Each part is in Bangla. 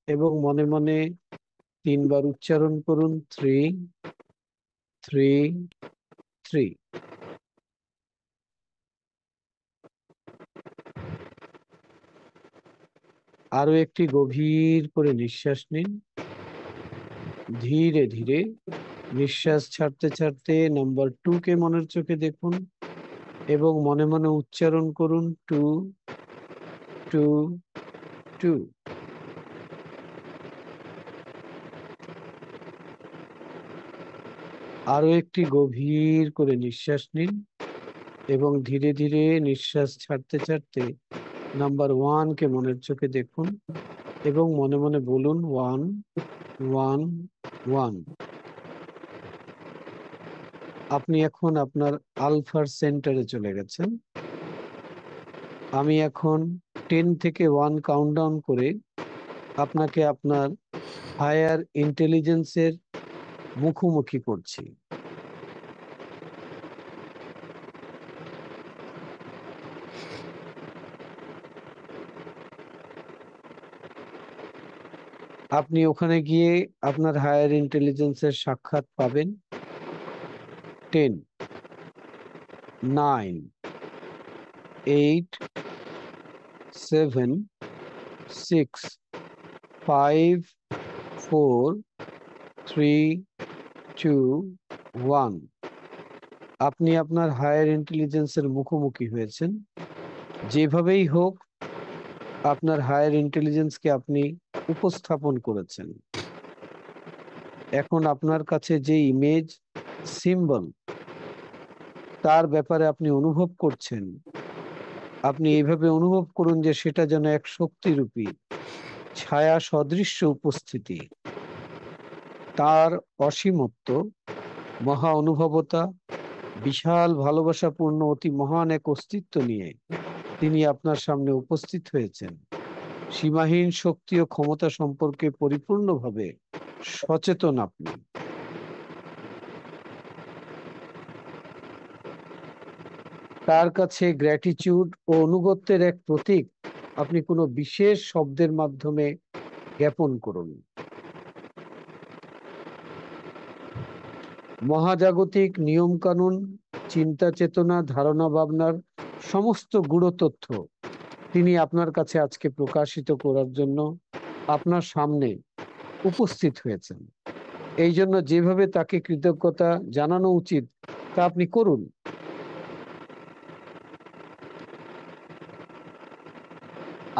এবং মনে মনে 3 বার উচ্চারণ করুন, 3 3 3। আরো একটি গভীর করে নিঃশ্বাস নিন। ধীরে ধীরে নিঃশ্বাস ছাড়তে ছাড়তে নাম্বার 2 কে মনের চোখে দেখুন এবং মনে মনে উচ্চারণ করুন, 2 2 2। আরো একটি গভীর করে নিঃশ্বাস নিন এবং ধীরে ধীরে নিঃশ্বাস ছাড়তে ছাড়তে নাম্বার 1 কে মনের চোখে দেখুন এবং মনে মনে বলুন, 1 1 1। আপনি এখন আপনার আলফার সেন্টারে চলে গেছেন। আমি এখন 10 থেকে 1 কাউন্টডাউন করে আপনাকে আপনার হায়ার ইন্টেলিজেন্সের মুখোমুখি করছি। আপনি ওখানে গিয়ে আপনার হায়ার ইন্টেলিজেন্সের সাক্ষাৎ পাবেন। 10 9 8 7 6 5 4 3 2 1। আপনি আপনার হায়ার ইন্টেলিজেন্সের মুখোমুখি হয়েছেন। যেভাবেই হোক আপনার হায়ার ইন্টেলিজেন্সকে আপনি উপস্থাপন করেছেন। এখন আপনার কাছে যে ইমেজ, সিম্বল, তার ব্যাপারে আপনি অনুভব করছেন, আপনি এইভাবে অনুভব করুন যে সেটা যেন এক শক্তিরূপী ছায়া সদৃশ্য উপস্থিতি। তার অসীমত্ব, মহা অনুভবতা, বিশাল ভালোবাসাপূর্ণ অতি মহান এক অস্তিত্ব নিয়ে তিনি আপনার সামনে উপস্থিত হয়েছেন। সীমাহীন শক্তি ও ক্ষমতা সম্পর্কে পরিপূর্ণভাবে সচেতন আপনি। তার কাছে গ্র্যাটিটিউড ও অনুগত্যের এক প্রতীক আপনি কোনো বিশেষ শব্দের মাধ্যমে জ্ঞাপন করুন। মহাজাগতিক নিয়মকানুন, চিন্তা চেতনা, ধারণা ভাবনার সমস্ত গূঢ় তথ্য তিনি আপনার কাছে আজকে প্রকাশিত করার জন্য আপনার সামনে উপস্থিত হয়েছেন। এই জন্য যেভাবে তাকে কৃতজ্ঞতা জানানো উচিত তা আপনি করুন।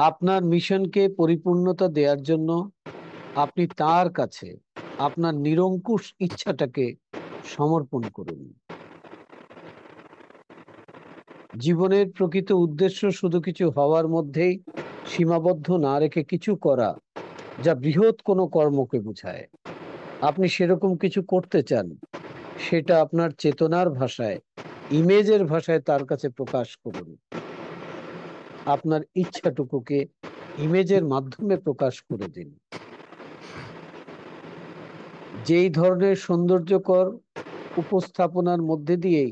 আপনার মিশনকে পরিপূর্ণতা দেওয়ার জন্য আপনি তার কাছে আপনার নিরঙ্কুশ ইচ্ছাটাকে সমর্পণ করুন। জীবনের প্রকৃত উদ্দেশ্য শুধু কিছু হওয়ার মধ্যেই সীমাবদ্ধ না রেখে কিছু করা, যা বৃহৎ কোনো কর্মকে বোঝায়। আপনি সেরকম কিছু করতে চান, সেটা আপনার চেতনার ভাষায়, ইমেজের ভাষায় তার কাছে প্রকাশ করুন। আপনার ইচ্ছাটুকুকে ইমেজের মাধ্যমে প্রকাশ করে দিন। যেই ধরনের সৌন্দর্যকর উপস্থাপনার মধ্যে দিয়েই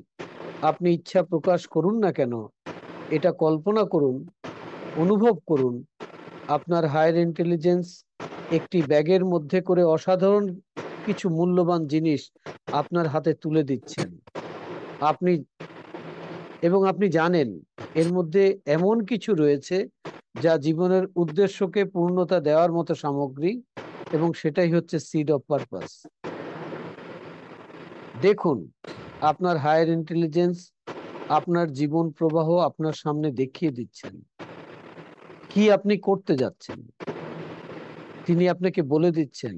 আপনি ইচ্ছা প্রকাশ করুন না কেন, এটা কল্পনা করুন, অনুভব করুন, আপনার হায়ার ইন্টেলিজেন্স একটি ব্যাগের মধ্যে করে অসাধারণ কিছু মূল্যবান জিনিস আপনার হাতে তুলে দিচ্ছেন। আপনি আপনি জানেন এর মধ্যে এমন কিছু রয়েছে যা জীবনের উদ্দেশ্যকে পূর্ণতা দেওয়ার মতো সামগ্রী, এবং সেটাই হচ্ছে সিড অফ পারপাস। দেখুন, আপনার হায়ার ইন্টেলিজেন্স আপনার জীবন প্রবাহ আপনার সামনে দেখিয়ে দিচ্ছেন। কি আপনি করতে যাচ্ছেন তিনি আপনাকে বলে দিচ্ছেন।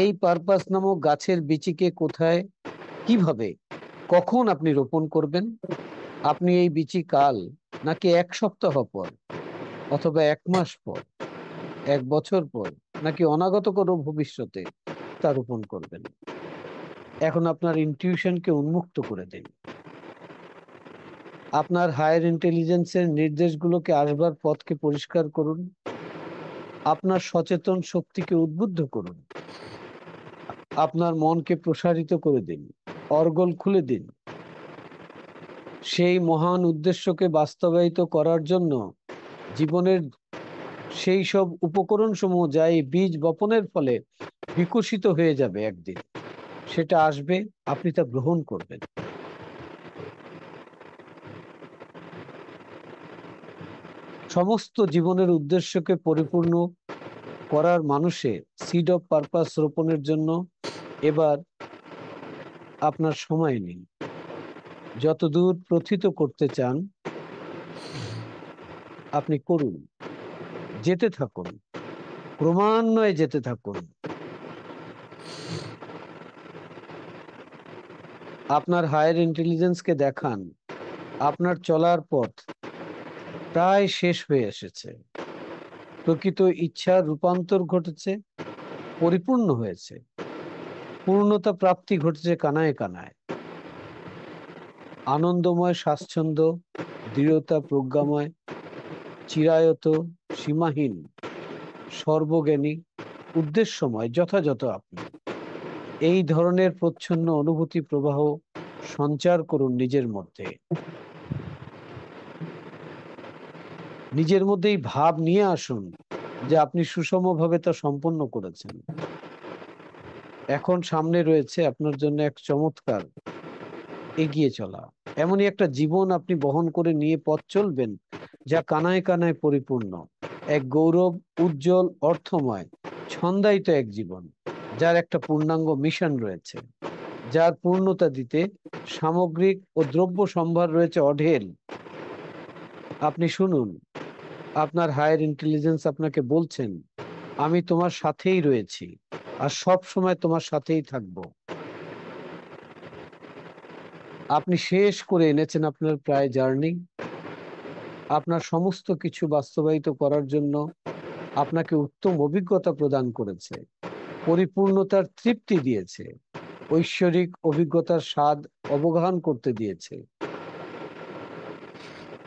এই পারপাস নামক গাছের বীচিকে কোথায়, কিভাবে, কখন আপনি রোপণ করবেন। আপনি এই বীচি কাল, নাকি 1 সপ্তাহ পর, অথবা 1 মাস পর, 1 বছর পর, নাকি অনাগত কোনো ভবিষ্যতে তা রোপণ করবেন। এখন আপনার ইনটিউশনকে উন্মুক্ত করে দিন। আপনার হায়ার ইন্টেলিজেন্সের নির্দেশগুলোকে আসবার পথকে পরিষ্কার করুন। আপনার সচেতন শক্তিকে উদ্বুদ্ধ করুন। আপনার মনকে প্রসারিত করে দিন, অর্গল খুলে দিন। সেই মহান উদ্দেশ্যকে বাস্তবায়িত করার জন্য জীবনের সেই সব উপকরণ সমূহ যা এই বীজ বপনের ফলে বিকশিত হয়ে যাবে একদিন, সেটা আসবে, আপনি তা গ্রহণ করবেন। সমস্ত জীবনের উদ্দেশ্যকে পরিপূর্ণ করার মানুষে সিড অফ পারপাস রোপণের জন্য এবার আপনার সময় নেই। যতদূর প্রথিত করতে চান আপনি করুন, যেতে থাকুন, ক্রমান্বয়ে যেতে থাকুন। আপনার হায়ার ইন্টেলিজেন্সকে দেখান আপনার চলার পথ প্রায় শেষ হয়ে এসেছে। প্রকৃত ইচ্ছার রূপান্তর ঘটেছে, পরিপূর্ণ হয়েছে, পূর্ণতা প্রাপ্তি ঘটেছে কানায় কানায়। আনন্দময়, স্বাচ্ছন্দ্য, দৃঢ়তা, প্রজ্ঞাময়, চিরায়ত, সীমাহীন, সর্বজ্ঞানী, উদ্দেশ্যময়, যথাযথ আপনি এই ধরনের প্রচ্ছন্ন অনুভূতি প্রবাহ সঞ্চার করুন নিজের মধ্যে। নিজের মধ্যেই ভাব নিয়ে আসুন যে আপনি সুষমভাবে তা সম্পন্ন করেছেন। এখন সামনে রয়েছে আপনার জন্য এক চমৎকার এগিয়ে চলা, এমনই একটা জীবন আপনি বহন করে নিয়ে পথ চলবেন যা কানায় কানায় পরিপূর্ণ, এক গৌরব উজ্জ্বল, অর্থময়, ছন্দায়িত এক জীবন, যার একটা পূর্ণাঙ্গ মিশন রয়েছে, যার পূর্ণতা দিতে সামগ্রিক ও দ্রব্য সম্ভার রয়েছে অঢেল। আপনি শুনুন, আপনার হায়ার ইন্টেলিজেন্স আপনাকে বলছেন, আমি তোমার সাথেই রয়েছি আর সব সময় তোমার সাথেই থাকব। আপনি শেষ করে এনেছেন আপনার প্রায় জার্নি। আপনার সমস্ত কিছু বাস্তবায়িত করার জন্য আপনাকে উত্তম অভিজ্ঞতা প্রদান করেছে, পরিপূর্ণতার তৃপ্তি দিয়েছে, ঐশ্বরিক অভিজ্ঞতার স্বাদ অবগাহন করতে দিয়েছে।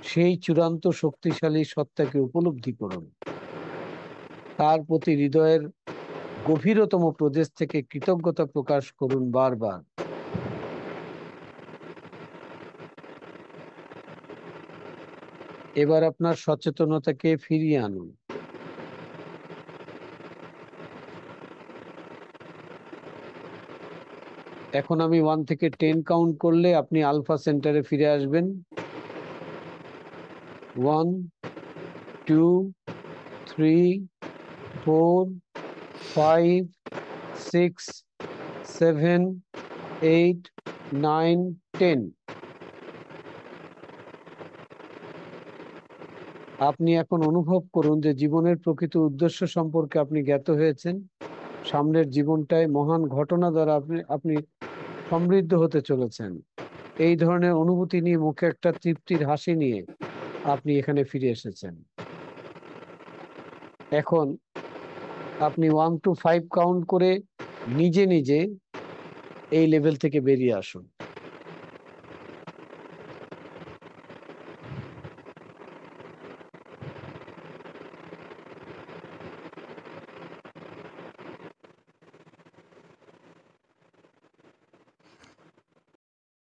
সেই চূড়ান্ত শক্তিশালী সত্তাকে উপলব্ধি করুন, তার প্রতি হৃদয়ের গভীরতম প্রদেশ থেকে কৃতজ্ঞতা প্রকাশ করুন বারবার। এবার আপনার সচেতনতাকে ফিরিয়ে আনুন। এখন আমি 1 থেকে 10 কাউন্ট করলে আপনি আলফা সেন্টারে ফিরে আসবেন। 1, 2, 3, 4, 5, 6, 7, 8, 9, 10। আপনি এখন অনুভব করুন যে জীবনের প্রকৃত উদ্দেশ্য সম্পর্কে আপনি জ্ঞাত হয়েছেন। সামনের জীবনটায় মহান ঘটনা দ্বারা আপনি আপনি সমৃদ্ধ হতে চলেছেন। এই ধরনের অনুভূতি নিয়ে মুখে একটা তৃপ্তির হাসি নিয়ে আপনি এখানে ফিরে এসেছেন। এখন আপনি 1 to 5 কাউন্ট করে নিজে নিজে এই লেভেল থেকে বেরিয়ে আসুন।